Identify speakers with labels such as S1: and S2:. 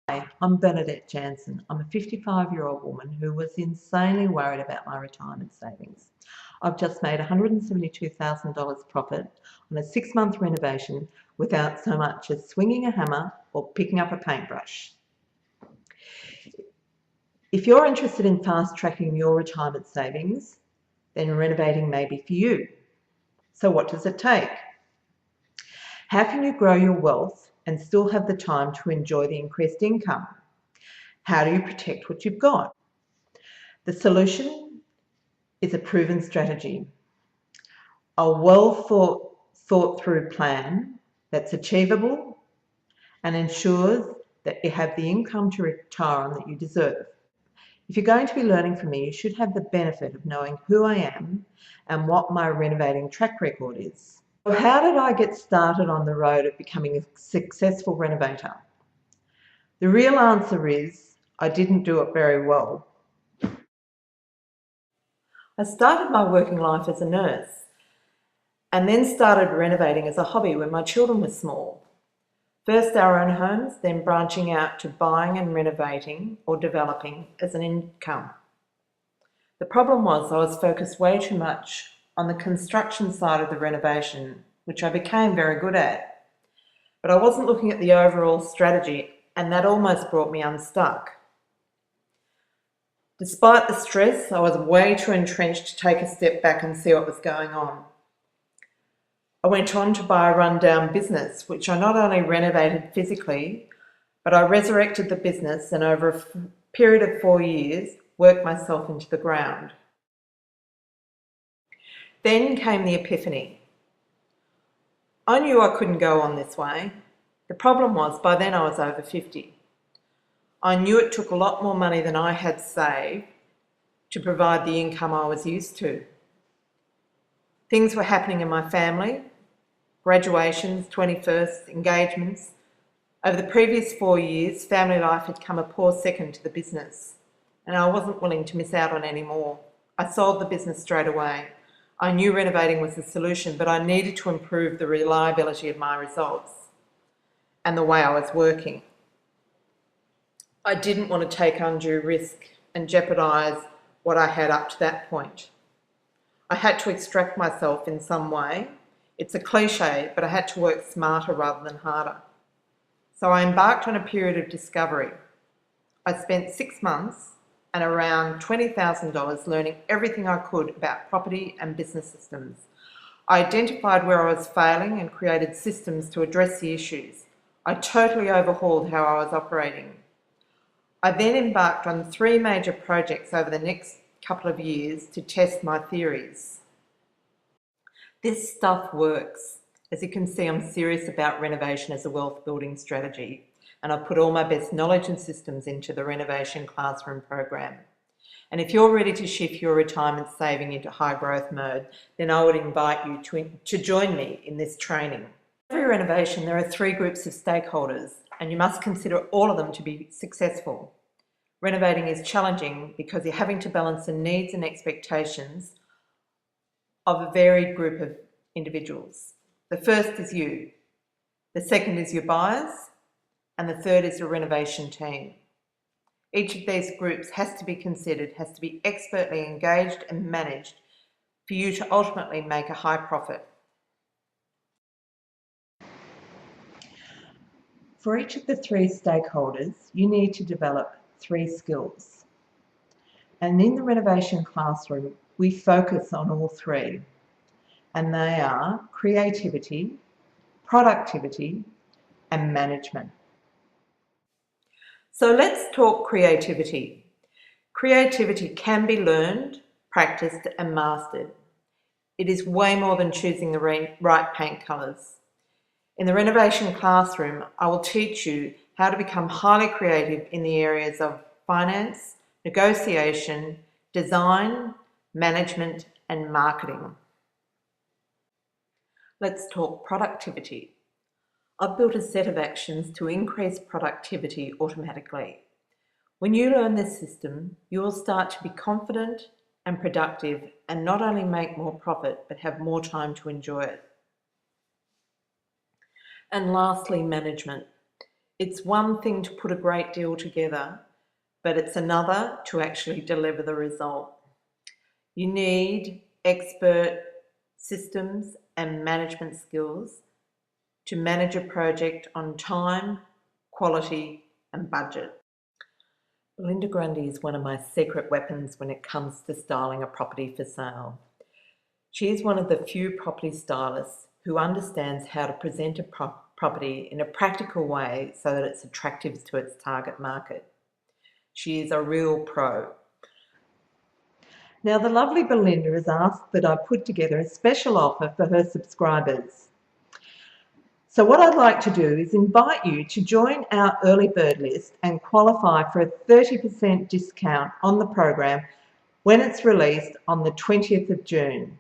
S1: Hi, I'm Bernadette Jansen. I'm a 55-year-old woman who was insanely worried about my retirement savings. I've just made $172,000 profit on a 6-month renovation without so much as swinging a hammer or picking up a paintbrush. If you're interested in fast-tracking your retirement savings, then renovating may be for you. So what does it take? How can you grow your wealth and still have the time to enjoy the increased income? How do you protect what you've got? The solution is a proven strategy, a well thought through plan that's achievable and ensures that you have the income to retire on that you deserve. If you're going to be learning from me, you should have the benefit of knowing who I am and what my renovating track record is. So how did I get started on the road of becoming a successful renovator? The real answer is I didn't do it very well. I started my working life as a nurse and then started renovating as a hobby when my children were small. First our own homes, then branching out to buying and renovating or developing as an income. The problem was I was focused way too much on the construction side of the renovation, which I became very good at. But I wasn't looking at the overall strategy, and that almost brought me unstuck. Despite the stress, I was way too entrenched to take a step back and see what was going on. I went on to buy a rundown business, which I not only renovated physically, but I resurrected the business and over a period of 4 years, worked myself into the ground. Then came the epiphany. I knew I couldn't go on this way. The problem was, by then I was over 50. I knew it took a lot more money than I had saved to provide the income I was used to. Things were happening in my family, graduations, 21st, engagements. Over the previous 4 years, family life had come a poor second to the business, and I wasn't willing to miss out on any more. I sold the business straight away. I knew renovating was the solution, but I needed to improve the reliability of my results and the way I was working. I didn't want to take undue risk and jeopardise what I had up to that point. I had to extract myself in some way. It's a cliche, but I had to work smarter rather than harder. So I embarked on a period of discovery. I spent 6 months and around $20,000 learning everything I could about property and business systems. I identified where I was failing and created systems to address the issues. I totally overhauled how I was operating. I then embarked on 3 major projects over the next couple of years to test my theories. This stuff works. As you can see, I'm serious about renovation as a wealth building strategy, and I've put all my best knowledge and systems into the renovation classroom program. And if you're ready to shift your retirement saving into high growth mode, then I would invite you to join me in this training. For every renovation, there are 3 groups of stakeholders, and you must consider all of them to be successful. Renovating is challenging because you're having to balance the needs and expectations of a varied group of individuals. The first is you, the second is your buyers, and the third is your renovation team. Each of these groups has to be considered, has to be expertly engaged and managed for you to ultimately make a high profit. For each of the 3 stakeholders, you need to develop 3 skills. And in the renovation classroom, we focus on all 3. And they are creativity, productivity, and management. So let's talk creativity. Creativity can be learned, practiced, and mastered. It is way more than choosing the right paint colours. In the renovation classroom, I will teach you how to become highly creative in the areas of finance, negotiation, design, management, and marketing. Let's talk productivity. I've built a set of actions to increase productivity automatically. When you learn this system, you will start to be confident and productive and not only make more profit, but have more time to enjoy it. And lastly, management. It's one thing to put a great deal together, but it's another to actually deliver the result. You need expert systems and management skills to manage a project on time, quality, and budget. Belinda Grundy is one of my secret weapons when it comes to styling a property for sale. She is one of the few property stylists who understands how to present a property in a practical way so that it's attractive to its target market. She is a real pro. Now, the lovely Belinda has asked that I put together a special offer for her subscribers. So what I'd like to do is invite you to join our early bird list and qualify for a 30% discount on the program when it's released on the 20th of June.